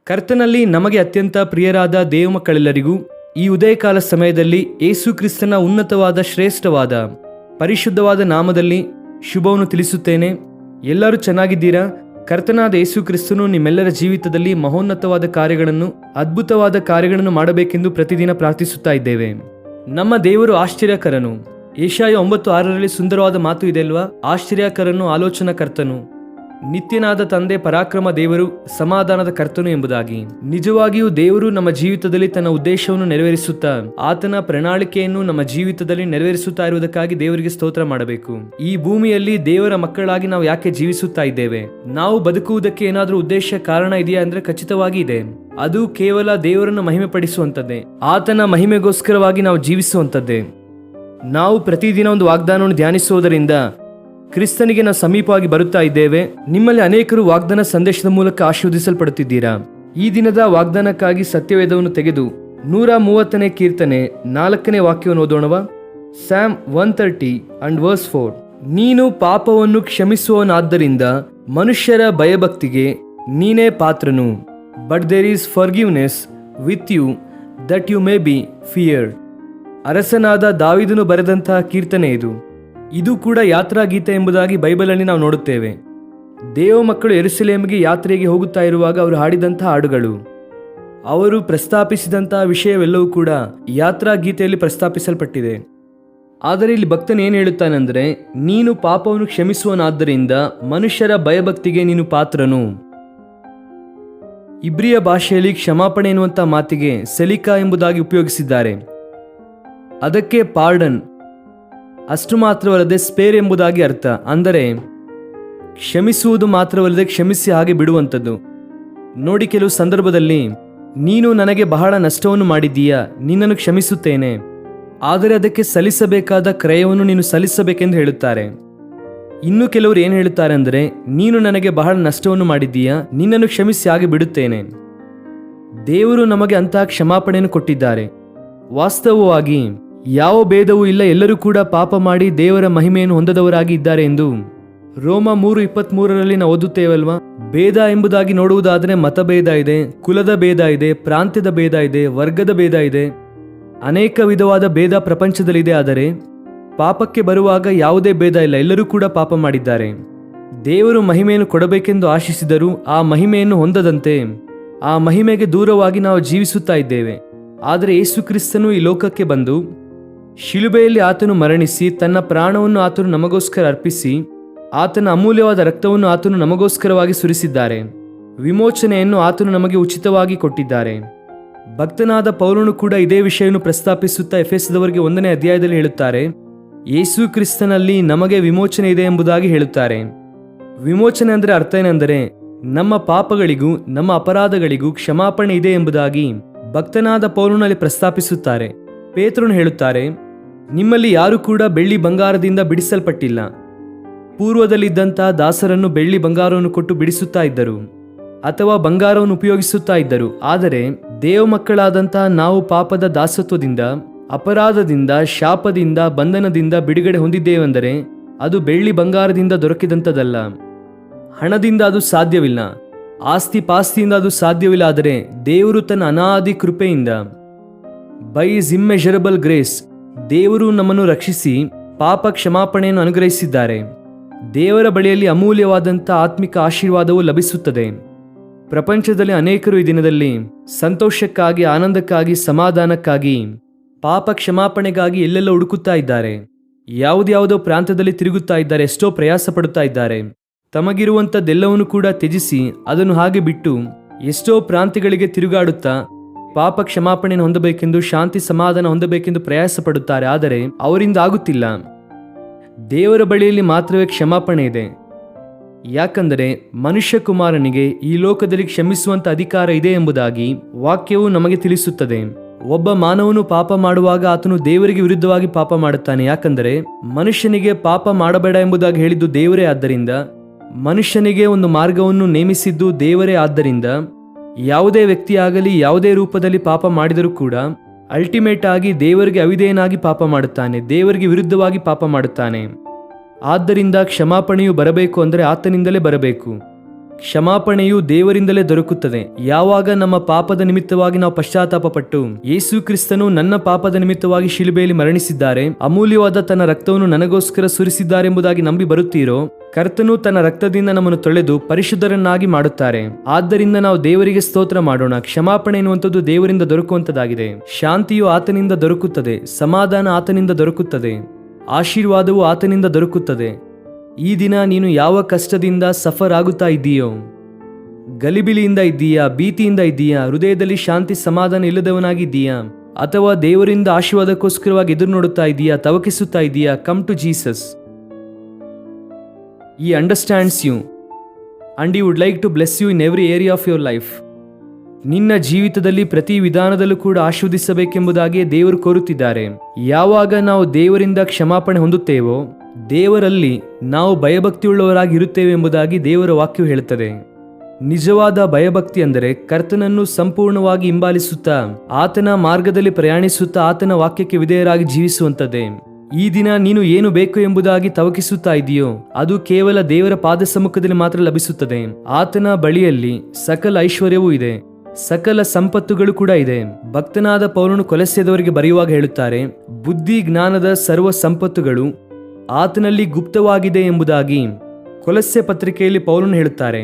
ಕರ್ತನಲ್ಲಿ ನಮಗೆ ಅತ್ಯಂತ ಪ್ರಿಯರಾದ ದೇವಮಕ್ಕಳೆಲ್ಲರಿಗೂ ಈ ಉದಯಕಾಲ ಸಮಯದಲ್ಲಿ ಯೇಸು ಕ್ರಿಸ್ತನ ಉನ್ನತವಾದ ಶ್ರೇಷ್ಠವಾದ ಪರಿಶುದ್ಧವಾದ ನಾಮದಲ್ಲಿ ಶುಭವನ್ನು ತಿಳಿಸುತ್ತೇನೆ. ಎಲ್ಲರೂ ಚೆನ್ನಾಗಿದ್ದೀರಾ? ಕರ್ತನಾದ ಯೇಸು ಕ್ರಿಸ್ತನು ನಿಮ್ಮೆಲ್ಲರ ಜೀವಿತದಲ್ಲಿ ಮಹೋನ್ನತವಾದ ಕಾರ್ಯಗಳನ್ನು, ಅದ್ಭುತವಾದ ಕಾರ್ಯಗಳನ್ನು ಮಾಡಬೇಕೆಂದು ಪ್ರತಿದಿನ ಪ್ರಾರ್ಥಿಸುತ್ತಾ ಇದ್ದೇವೆ. ನಮ್ಮ ದೇವರು ಆಶ್ಚರ್ಯಕರನು. ಯೆಶಾಯ 9:6 ಸುಂದರವಾದ ಮಾತು ಇದೆ ಅಲ್ವಾ? ಆಶ್ಚರ್ಯಕರನು, ಆಲೋಚನಾ ಕರ್ತನು, ನಿತ್ಯನಾದ ತಂದೆ, ಪರಾಕ್ರಮ ದೇವರು, ಸಮಾಧಾನದ ಕರ್ತನು ಎಂಬುದಾಗಿ. ನಿಜವಾಗಿಯೂ ದೇವರು ನಮ್ಮ ಜೀವಿತದಲ್ಲಿ ತನ್ನ ಉದ್ದೇಶವನ್ನು ನೆರವೇರಿಸುತ್ತಾ, ಆತನ ಪ್ರಣಾಳಿಕೆಯನ್ನು ನಮ್ಮ ಜೀವಿತದಲ್ಲಿ ನೆರವೇರಿಸುತ್ತಾ ಇರುವುದಕ್ಕಾಗಿ ದೇವರಿಗೆ ಸ್ತೋತ್ರ ಮಾಡಬೇಕು. ಈ ಭೂಮಿಯಲ್ಲಿ ದೇವರ ಮಕ್ಕಳಾಗಿ ನಾವು ಯಾಕೆ ಜೀವಿಸುತ್ತಾ ಇದ್ದೇವೆ? ನಾವು ಬದುಕುವುದಕ್ಕೆ ಏನಾದರೂ ಉದ್ದೇಶ, ಕಾರಣ ಇದೆಯಾ ಅಂದ್ರೆ ಖಚಿತವಾಗಿ ಇದೆ. ಅದು ಕೇವಲ ದೇವರನ್ನು ಮಹಿಮೆ ಪಡಿಸುವಂತದ್ದೇ, ಆತನ ಮಹಿಮೆಗೋಸ್ಕರವಾಗಿ ನಾವು ಜೀವಿಸುವಂತದ್ದೇ. ನಾವು ಪ್ರತಿದಿನ ಒಂದು ವಾಗ್ದಾನವನ್ನು ಧ್ಯಾನಿಸುವುದರಿಂದ ಕ್ರಿಸ್ತನಿಗೆ ನಾವು ಸಮೀಪವಾಗಿ ಬರುತ್ತಾ ಇದ್ದೇವೆ. ನಿಮ್ಮಲ್ಲಿ ಅನೇಕರು ವಾಗ್ದಾನ ಸಂದೇಶದ ಮೂಲಕ ಆಶೀರ್ವದಿಸಲ್ಪಡುತ್ತಿದ್ದೀರಾ. ಈ ದಿನದ ವಾಗ್ದಾನಕ್ಕಾಗಿ ಸತ್ಯವೇದವನ್ನು ತೆಗೆದು 130ನೇ ಕೀರ್ತನೆ 4ನೇ ವಾಕ್ಯವನ್ನು ಓದೋಣವಾ? ಸ್ಯಾಮ್ 130:4. ನೀನು ಪಾಪವನ್ನು ಕ್ಷಮಿಸುವವನಾದ್ದರಿಂದ ಮನುಷ್ಯರ ಭಯಭಕ್ತಿಗೆ ನೀನೇ ಪಾತ್ರನು. But there is forgiveness with you that you may be feared. ಅರಸನಾದ ದಾವೀದನು ಬರೆದಂತಹ ಕೀರ್ತನೆ ಇದು ಕೂಡ ಯಾತ್ರಾ ಗೀತೆ ಎಂಬುದಾಗಿ ಬೈಬಲಲ್ಲಿ ನಾವು ನೋಡುತ್ತೇವೆ. ದೇವ ಮಕ್ಕಳು ಯೆರೂಸಲೇಮಿಗೆ ಯಾತ್ರೆಗೆ ಹೋಗುತ್ತಾ ಇರುವಾಗ ಅವರು ಹಾಡಿದಂತಹ ಹಾಡುಗಳು, ಅವರು ಪ್ರಸ್ತಾಪಿಸಿದಂತಹ ವಿಷಯವೆಲ್ಲವೂ ಕೂಡ ಯಾತ್ರಾ ಗೀತೆಯಲ್ಲಿ ಪ್ರಸ್ತಾಪಿಸಲ್ಪಟ್ಟಿದೆ. ಆದರೆ ಇಲ್ಲಿ ಭಕ್ತನು ಏನು ಹೇಳುತ್ತಾನೆಂದರೆ, ನೀನು ಪಾಪವನ್ನು ಕ್ಷಮಿಸುವನಾದ್ದರಿಂದ ಮನುಷ್ಯರ ಭಯಭಕ್ತಿಗೆ ನೀನು ಪಾತ್ರನು. ಇಬ್ರಿಯ ಭಾಷೆಯಲ್ಲಿ ಕ್ಷಮಾಪಣೆ ಎನ್ನುವಂಥ ಮಾತಿಗೆ ಸೆಲಿಕಾ ಎಂಬುದಾಗಿ ಉಪಯೋಗಿಸಿದ್ದಾರೆ. ಅದಕ್ಕೆ ಪಾರ್ಡನ್, ಅಷ್ಟು ಮಾತ್ರವಲ್ಲದೆ ಸ್ಪೇರ್ ಎಂಬುದಾಗಿ ಅರ್ಥ. ಅಂದರೆ ಕ್ಷಮಿಸುವುದು ಮಾತ್ರವಲ್ಲದೆ ಕ್ಷಮಿಸಿ ಹಾಗೆ ಬಿಡುವಂಥದ್ದು. ನೋಡಿ, ಕೆಲವು ಸಂದರ್ಭದಲ್ಲಿ ನೀನು ನನಗೆ ಬಹಳ ನಷ್ಟವನ್ನು ಮಾಡಿದ್ದೀಯಾ, ನಿನ್ನನ್ನು ಕ್ಷಮಿಸುತ್ತೇನೆ, ಆದರೆ ಅದಕ್ಕೆ ಸಲ್ಲಿಸಬೇಕಾದ ಕ್ರಯವನ್ನು ನೀನು ಸಲ್ಲಿಸಬೇಕೆಂದು ಹೇಳುತ್ತಾರೆ. ಇನ್ನು ಕೆಲವರು ಏನು ಹೇಳುತ್ತಾರೆ ಅಂದರೆ, ನೀನು ನನಗೆ ಬಹಳ ನಷ್ಟವನ್ನು ಮಾಡಿದ್ದೀಯಾ, ನಿನ್ನನ್ನು ಕ್ಷಮಿಸಿ ಹಾಗೆ ಬಿಡುತ್ತೇನೆ. ದೇವರು ನಮಗೆ ಅಂತಹ ಕ್ಷಮಾಪಣೆಯನ್ನು ಕೊಟ್ಟಿದ್ದಾರೆ. ವಾಸ್ತವವಾಗಿ ಯಾವ ಭೇದವೂ ಇಲ್ಲ, ಎಲ್ಲರೂ ಕೂಡ ಪಾಪ ಮಾಡಿ ದೇವರ ಮಹಿಮೆಯನ್ನು ಹೊಂದದವರಾಗಿ ಇದ್ದಾರೆ ಎಂದು ರೋಮ 3:23 ನಾವು ಓದುತ್ತೇವಲ್ವಾ? ಭೇದ ಎಂಬುದಾಗಿ ನೋಡುವುದಾದರೆ ಮತಭೇದ ಇದೆ, ಕುಲದ ಭೇದ ಇದೆ, ಪ್ರಾಂತ್ಯದ ಭೇದ ಇದೆ, ವರ್ಗದ ಭೇದ ಇದೆ, ಅನೇಕ ವಿಧವಾದ ಭೇದ ಪ್ರಪಂಚದಲ್ಲಿದೆ. ಆದರೆ ಪಾಪಕ್ಕೆ ಬರುವಾಗ ಯಾವುದೇ ಭೇದ ಇಲ್ಲ, ಎಲ್ಲರೂ ಕೂಡ ಪಾಪ ಮಾಡಿದ್ದಾರೆ. ದೇವರು ಮಹಿಮೆಯನ್ನು ಕೊಡಬೇಕೆಂದು ಆಶಿಸಿದರೂ ಆ ಮಹಿಮೆಯನ್ನು ಹೊಂದದಂತೆ ಆ ಮಹಿಮೆಗೆ ದೂರವಾಗಿ ನಾವು ಜೀವಿಸುತ್ತಾ ಇದ್ದೇವೆ. ಆದರೆ ಯೇಸು ಕ್ರಿಸ್ತನು ಈ ಲೋಕಕ್ಕೆ ಬಂದು ಶಿಲುಬೆಯಲ್ಲಿ ಆತನು ಮರಣಿಸಿ ತನ್ನ ಪ್ರಾಣವನ್ನು ಆತನು ನಮಗೋಸ್ಕರ ಅರ್ಪಿಸಿ ಆತನ ಅಮೂಲ್ಯವಾದ ರಕ್ತವನ್ನು ಆತನು ನಮಗೋಸ್ಕರವಾಗಿ ಸುರಿಸಿದ್ದಾರೆ. ವಿಮೋಚನೆಯನ್ನು ಆತನು ನಮಗೆ ಉಚಿತವಾಗಿ ಕೊಟ್ಟಿದ್ದಾರೆ. ಭಕ್ತನಾದ ಪೌಲನು ಕೂಡ ಇದೇ ವಿಷಯವನ್ನು ಪ್ರಸ್ತಾಪಿಸುತ್ತಾ ಎಫೆಸದವರಿಗೆ 1ನೇ ಅಧ್ಯಾಯದಲ್ಲಿ ಹೇಳುತ್ತಾರೆ, ಯೇಸು ಕ್ರಿಸ್ತನಲ್ಲಿ ನಮಗೆ ವಿಮೋಚನೆ ಇದೆ ಎಂಬುದಾಗಿ ಹೇಳುತ್ತಾರೆ. ವಿಮೋಚನೆ ಅಂದರೆ ಅರ್ಥ ಏನೆಂದರೆ, ನಮ್ಮ ಪಾಪಗಳಿಗೂ ನಮ್ಮ ಅಪರಾಧಗಳಿಗೂ ಕ್ಷಮಾಪಣೆ ಇದೆ ಎಂಬುದಾಗಿ ಭಕ್ತನಾದ ಪೌಲನಲ್ಲಿ ಪ್ರಸ್ತಾಪಿಸುತ್ತಾರೆ. ಪೇತ್ರನು ಹೇಳುತ್ತಾರೆ, ನಿಮ್ಮಲ್ಲಿ ಯಾರು ಕೂಡ ಬೆಳ್ಳಿ ಬಂಗಾರದಿಂದ ಬಿಡಿಸಲ್ಪಟ್ಟಿಲ್ಲ. ಪೂರ್ವದಲ್ಲಿದ್ದಂತಹ ದಾಸರನ್ನು ಬೆಳ್ಳಿ ಬಂಗಾರವನ್ನು ಕೊಟ್ಟು ಬಿಡಿಸುತ್ತಾ ಇದ್ದರು ಅಥವಾ ಬಂಗಾರವನ್ನು ಉಪಯೋಗಿಸುತ್ತಾ ಇದ್ದರು. ಆದರೆ ದೇವ ಮಕ್ಕಳಾದಂತಹ ನಾವು ಪಾಪದ ದಾಸತ್ವದಿಂದ, ಅಪರಾಧದಿಂದ, ಶಾಪದಿಂದ, ಬಂಧನದಿಂದ ಬಿಡುಗಡೆ ಹೊಂದಿದ್ದೇವೆಂದರೆ ಅದು ಬೆಳ್ಳಿ ಬಂಗಾರದಿಂದ ದೊರಕಿದಂಥದ್ದಲ್ಲ. ಹಣದಿಂದ ಅದು ಸಾಧ್ಯವಿಲ್ಲ, ಆಸ್ತಿ ಪಾಸ್ತಿಯಿಂದ ಅದು ಸಾಧ್ಯವಿಲ್ಲ. ಆದರೆ ದೇವರು ತನ್ನ ಅನಾದಿ ಕೃಪೆಯಿಂದ, ಬೈ ಇಸ್ ಇಮ್ಮೆಜರಬಲ್ ಗ್ರೇಸ್, ದೇವರು ನಮ್ಮನ್ನು ರಕ್ಷಿಸಿ ಪಾಪ ಕ್ಷಮಾಪಣೆಯನ್ನು ಅನುಗ್ರಹಿಸಿದ್ದಾರೆ. ದೇವರ ಬಳಿಯಲ್ಲಿ ಅಮೂಲ್ಯವಾದಂಥ ಆತ್ಮಿಕ ಆಶೀರ್ವಾದವು ಲಭಿಸುತ್ತದೆ. ಪ್ರಪಂಚದಲ್ಲಿ ಅನೇಕರು ಈ ದಿನದಲ್ಲಿ ಸಂತೋಷಕ್ಕಾಗಿ, ಆನಂದಕ್ಕಾಗಿ, ಸಮಾಧಾನಕ್ಕಾಗಿ, ಪಾಪ ಕ್ಷಮಾಪಣೆಗಾಗಿ ಎಲ್ಲೆಲ್ಲ ಹುಡುಕುತ್ತಾ ಇದ್ದಾರೆ. ಯಾವುದ್ಯಾವುದೋ ಪ್ರಾಂತ್ಯದಲ್ಲಿ ತಿರುಗುತ್ತಾ ಇದ್ದಾರೆ, ಎಷ್ಟೋ ಪ್ರಯಾಸ ಪಡುತ್ತಾ ಇದ್ದಾರೆ. ತಮಗಿರುವಂಥದ್ದೆಲ್ಲವನ್ನು ಕೂಡ ತ್ಯಜಿಸಿ ಅದನ್ನು ಹಾಗೆ ಬಿಟ್ಟು ಎಷ್ಟೋ ಪ್ರಾಂತ್ಯಗಳಿಗೆ ತಿರುಗಾಡುತ್ತಾ ಪಾಪ ಕ್ಷಮಾಪಣೆಯನ್ನು ಹೊಂದಬೇಕೆಂದು, ಶಾಂತಿ ಸಮಾಧಾನ ಹೊಂದಬೇಕೆಂದು ಪ್ರಯಾಸ ಪಡುತ್ತಾರೆ. ಆದರೆ ಅವರಿಂದ ಆಗುತ್ತಿಲ್ಲ. ದೇವರ ಬಳಿಯಲ್ಲಿ ಮಾತ್ರವೇ ಕ್ಷಮಾಪಣೆ ಇದೆ. ಯಾಕಂದರೆ ಮನುಷ್ಯ ಕುಮಾರನಿಗೆ ಈ ಲೋಕದಲ್ಲಿ ಕ್ಷಮಿಸುವಂತ ಅಧಿಕಾರ ಇದೆ ಎಂಬುದಾಗಿ ವಾಕ್ಯವು ನಮಗೆ ತಿಳಿಸುತ್ತದೆ. ಒಬ್ಬ ಮಾನವನು ಪಾಪ ಮಾಡುವಾಗ ಆತನು ದೇವರಿಗೆ ವಿರುದ್ಧವಾಗಿ ಪಾಪ ಮಾಡುತ್ತಾನೆ. ಯಾಕಂದರೆ ಮನುಷ್ಯನಿಗೆ ಪಾಪ ಮಾಡಬೇಡ ಎಂಬುದಾಗಿ ಹೇಳಿದ್ದು ದೇವರೇ. ಆದ್ದರಿಂದ ಮನುಷ್ಯನಿಗೆ ಒಂದು ಮಾರ್ಗವನ್ನು ನೇಮಿಸಿದ್ದು ದೇವರೇ. ಆದ್ದರಿಂದ ಯಾವುದೇ ವ್ಯಕ್ತಿಯಾಗಲಿ ಯಾವುದೇ ರೂಪದಲ್ಲಿ ಪಾಪ ಮಾಡಿದರೂ ಕೂಡ ಅಲ್ಟಿಮೇಟ್ ಆಗಿ ದೇವರಿಗೆ ಅವಿಧೇಯನಾಗಿ ಪಾಪ ಮಾಡುತ್ತಾನೆ, ದೇವರಿಗೆ ವಿರುದ್ಧವಾಗಿ ಪಾಪ ಮಾಡುತ್ತಾನೆ. ಆದ್ದರಿಂದ ಕ್ಷಮಾಪಣೆಯು ಬರಬೇಕು ಅಂದರೆ ಆತನಿಂದಲೇ ಬರಬೇಕು. ಕ್ಷಮಾಪಣೆಯು ದೇವರಿಂದಲೇ ದೊರಕುತ್ತದೆ. ಯಾವಾಗ ನಮ್ಮ ಪಾಪದ ನಿಮಿತ್ತವಾಗಿ ನಾವು ಪಶ್ಚಾತ್ತಾಪ ಪಟ್ಟು ಯೇಸು ಕ್ರಿಸ್ತನು ನನ್ನ ಪಾಪದ ನಿಮಿತ್ತವಾಗಿ ಶಿಲುಬೆಯಲ್ಲಿ ಮರಣಿಸಿದ್ದಾರೆ, ಅಮೂಲ್ಯವಾದ ತನ್ನ ರಕ್ತವನ್ನು ನನಗೋಸ್ಕರ ಸುರಿಸಿದ್ದಾರೆಂಬುದಾಗಿ ನಂಬಿ ಬರುತ್ತೀರೋ, ಕರ್ತನು ತನ್ನ ರಕ್ತದಿಂದ ನಮ್ಮನ್ನು ತೊಳೆದು ಪರಿಶುದ್ಧರನ್ನಾಗಿ ಮಾಡುತ್ತಾರೆ. ಆದ್ದರಿಂದ ನಾವು ದೇವರಿಗೆ ಸ್ತೋತ್ರ ಮಾಡೋಣ. ಕ್ಷಮಾಪಣೆ ಎನ್ನುವಂಥದ್ದು ದೇವರಿಂದ ದೊರಕುವಂಥದ್ದಾಗಿದೆ. ಶಾಂತಿಯು ಆತನಿಂದ ದೊರಕುತ್ತದೆ, ಸಮಾಧಾನ ಆತನಿಂದ ದೊರಕುತ್ತದೆ, ಆಶೀರ್ವಾದವು ಆತನಿಂದ ದೊರಕುತ್ತದೆ. ಈ ದಿನ ನೀನು ಯಾವ ಕಷ್ಟದಿಂದ ಸಫರ್ ಆಗುತ್ತಾ ಇದ್ದೀಯೋ, ಗಲಿಬಿಲಿಯಿಂದ ಇದ್ದೀಯಾ, ಭೀತಿಯಿಂದ ಇದ್ದೀಯಾ, ಹೃದಯದಲ್ಲಿ ಶಾಂತಿ ಸಮಾಧಾನ ಇಲ್ಲದವನಾಗಿದ್ದೀಯಾ, ಅಥವಾ ದೇವರಿಂದ ಆಶೀರ್ವಾದಕ್ಕೋಸ್ಕರವಾಗಿ ಎದುರು ನೋಡುತ್ತಾ ಇದ್ದೀಯಾ, ತವಕಿಸುತ್ತಾ ಇದ್ದೀಯಾ, come to Jesus. He understands you and he would like to bless you in every area of your life. ನಿನ್ನ ಜೀವಿತದಲ್ಲಿ ಪ್ರತಿ ವಿಧಾನದಲ್ಲೂ ಕೂಡ ಆಶೀರ್ವದಿಸಬೇಕೆಂಬುದಾಗಿ ದೇವರು ಕೋರುತ್ತಿದ್ದಾರೆ. ಯಾವಾಗ ನಾವು ದೇವರಿಂದ ಕ್ಷಮಾಪಣೆ ಹೊಂದುತ್ತೇವೋ, ದೇವರಲ್ಲಿ ನಾವು ಭಯಭಕ್ತಿಯುಳ್ಳವರಾಗಿ ಇರುತ್ತೇವೆ ಎಂಬುದಾಗಿ ದೇವರ ವಾಕ್ಯವು ಹೇಳುತ್ತದೆ. ನಿಜವಾದ ಭಯಭಕ್ತಿ ಅಂದರೆ ಕರ್ತನನ್ನು ಸಂಪೂರ್ಣವಾಗಿ ಹಿಂಬಾಲಿಸುತ್ತಾ, ಆತನ ಮಾರ್ಗದಲ್ಲಿ ಪ್ರಯಾಣಿಸುತ್ತಾ, ಆತನ ವಾಕ್ಯಕ್ಕೆ ವಿಧೇಯರಾಗಿ ಜೀವಿಸುವಂಥದ್ದೇ. ಈ ದಿನ ನೀನು ಏನು ಬೇಕು ಎಂಬುದಾಗಿ ತವಕಿಸುತ್ತಾ ಇದೆಯೋ, ಅದು ಕೇವಲ ದೇವರ ಪಾದ ಸಮ್ಮುಖದಲ್ಲಿ ಮಾತ್ರ ಲಭಿಸುತ್ತದೆ. ಆತನ ಬಳಿಯಲ್ಲಿ ಸಕಲ ಐಶ್ವರ್ಯವೂ ಇದೆ, ಸಕಲ ಸಂಪತ್ತುಗಳು ಕೂಡ ಇದೆ. ಭಕ್ತನಾದ ಪೌಲನು ಕೊಲೊಸ್ಸೆದವರಿಗೆ ಬರೆಯುವಾಗ ಹೇಳುತ್ತಾರೆ, ಬುದ್ಧಿ ಜ್ಞಾನದ ಸರ್ವ ಸಂಪತ್ತುಗಳು ಆತನಲ್ಲಿ ಗುಪ್ತವಾಗಿದೆ ಎಂಬುದಾಗಿ ಕೊಲೊಸ್ಸೆ ಪತ್ರಿಕೆಯಲ್ಲಿ ಪೌಲನು ಹೇಳುತ್ತಾರೆ.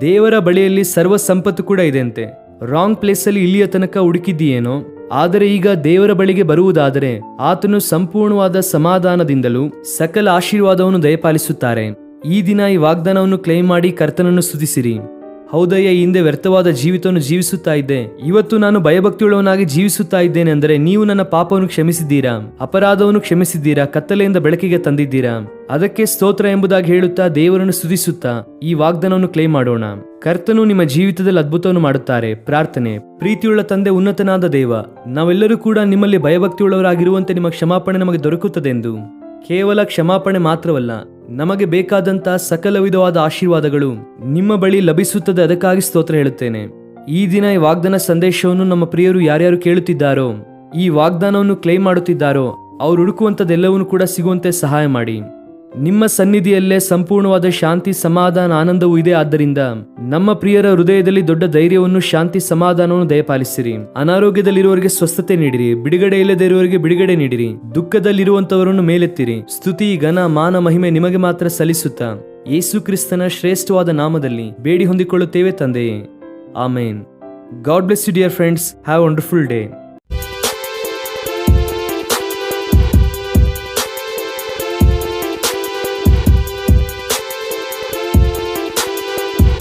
ದೇವರ ಬಳಿಯಲ್ಲಿ ಸರ್ವ ಸಂಪತ್ತು ಕೂಡ ಇದೆ ಅಂತೆ. ರಾಂಗ್ ಪ್ಲೇಸಲ್ಲಿ ಇಲ್ಲಿಯ ತನಕ ಹುಡುಕಿದ್ದೀಯೇನೋ, ಆದರೆ ಈಗ ದೇವರ ಬಳಿಗೆ ಬರುವುದಾದರೆ ಆತನು ಸಂಪೂರ್ಣವಾದ ಸಮಾಧಾನದಿಂದಲೂ ಸಕಲ ಆಶೀರ್ವಾದವನ್ನು ದಯಪಾಲಿಸುತ್ತಾರೆ. ಈ ದಿನ ಈ ವಾಗ್ದಾನವನ್ನು ಕ್ಲೈಮ್ ಮಾಡಿ ಕರ್ತನನ್ನು ಸ್ತುತಿಸಿರಿ. ಹೌದಯ್ಯ, ಹಿಂದೆ ವ್ಯರ್ಥವಾದ ಜೀವಿತವನ್ನು ಜೀವಿಸುತ್ತಾ ಇದ್ದೆ, ಇವತ್ತು ನಾನು ಭಯಭಕ್ತಿಯುಳ್ಳವನಾಗಿ ಜೀವಿಸುತ್ತಾ ಇದ್ದೇನೆ ಅಂದರೆ ನೀವು ನನ್ನ ಪಾಪವನ್ನು ಕ್ಷಮಿಸಿದ್ದೀರಾ, ಅಪರಾಧವನ್ನು ಕ್ಷಮಿಸಿದ್ದೀರಾ, ಕತ್ತಲೆಯಿಂದ ಬೆಳಕಿಗೆ ತಂದಿದ್ದೀರಾ. ಅದಕ್ಕೆ ಸ್ತೋತ್ರ ಎಂಬುದಾಗಿ ಹೇಳುತ್ತಾ ದೇವರನ್ನು ಸ್ತುತಿಸುತ್ತಾ ಈ ವಾಗ್ದಾನವನ್ನು ಕ್ಲೈಮ್ ಮಾಡೋಣ. ಕರ್ತನು ನಿಮ್ಮ ಜೀವಿತದಲ್ಲಿ ಅದ್ಭುತವನ್ನು ಮಾಡುತ್ತಾರೆ. ಪ್ರಾರ್ಥನೆ. ಪ್ರೀತಿಯುಳ್ಳ ತಂದೆ, ಉನ್ನತನಾದ ದೇವ, ನಾವೆಲ್ಲರೂ ಕೂಡ ನಿಮ್ಮಲ್ಲಿ ಭಯಭಕ್ತಿಯುಳ್ಳವರಾಗಿರುವಂತೆ ನಿಮ್ಮ ಕ್ಷಮಾಪಣೆ ನಮಗೆ ದೊರಕುತ್ತದೆ ಎಂದು. ಕೇವಲ ಕ್ಷಮಾಪಣೆ ಮಾತ್ರವಲ್ಲ, ನಮಗೆ ಬೇಕಾದಂತಹ ಸಕಲ ವಿಧವಾದ ಆಶೀರ್ವಾದಗಳು ನಿಮ್ಮ ಬಳಿ ಲಭಿಸುತ್ತದೆ. ಅದಕ್ಕಾಗಿ ಸ್ತೋತ್ರ ಹೇಳುತ್ತೇನೆ. ಈ ದಿನ ಈ ವಾಗ್ದಾನ ಸಂದೇಶವನ್ನು ನಮ್ಮ ಪ್ರಿಯರು ಯಾರ್ಯಾರು ಕೇಳುತ್ತಿದ್ದಾರೋ, ಈ ವಾಗ್ದಾನವನ್ನು ಕ್ಲೈಮ್ ಮಾಡುತ್ತಿದ್ದಾರೋ, ಅವರು ಹುಡುಕುವಂಥದ್ದೆಲ್ಲವನ್ನೂ ಕೂಡ ಸಿಗುವಂತೆ ಸಹಾಯ ಮಾಡಿ. ನಿಮ್ಮ ಸನ್ನಿಧಿಯಲ್ಲೇ ಸಂಪೂರ್ಣವಾದ ಶಾಂತಿ, ಸಮಾಧಾನ, ಆನಂದವೂ ಇದೆ. ಆದ್ದರಿಂದ ನಮ್ಮ ಪ್ರಿಯರ ಹೃದಯದಲ್ಲಿ ದೊಡ್ಡ ಧೈರ್ಯವನ್ನು, ಶಾಂತಿ, ಸಮಾಧಾನವನ್ನು ದಯಪಾಲಿಸಿರಿ. ಅನಾರೋಗ್ಯದಲ್ಲಿರುವವರಿಗೆ ಸ್ವಸ್ಥತೆ ನೀಡಿರಿ, ಬಿಡುಗಡೆ ಇಲ್ಲದೆ ಇರುವವರಿಗೆ ಬಿಡುಗಡೆ ನೀಡಿರಿ, ದುಃಖದಲ್ಲಿರುವಂತವರನ್ನು ಮೇಲೆತ್ತಿರಿ. ಸ್ತುತಿ, ಘನ, ಮಾನ, ಮಹಿಮೆ ನಿಮಗೆ ಮಾತ್ರ ಸಲ್ಲಿಸುತ್ತಾ ಯೇಸು ಕ್ರಿಸ್ತನ ಶ್ರೇಷ್ಠವಾದ ನಾಮದಲ್ಲಿ ಬೇಡಿ ಹೊಂದಿಕೊಳ್ಳುತ್ತೇವೆ ತಂದೆಯೇ. Amen. God bless you dear friends. Have a wonderful day.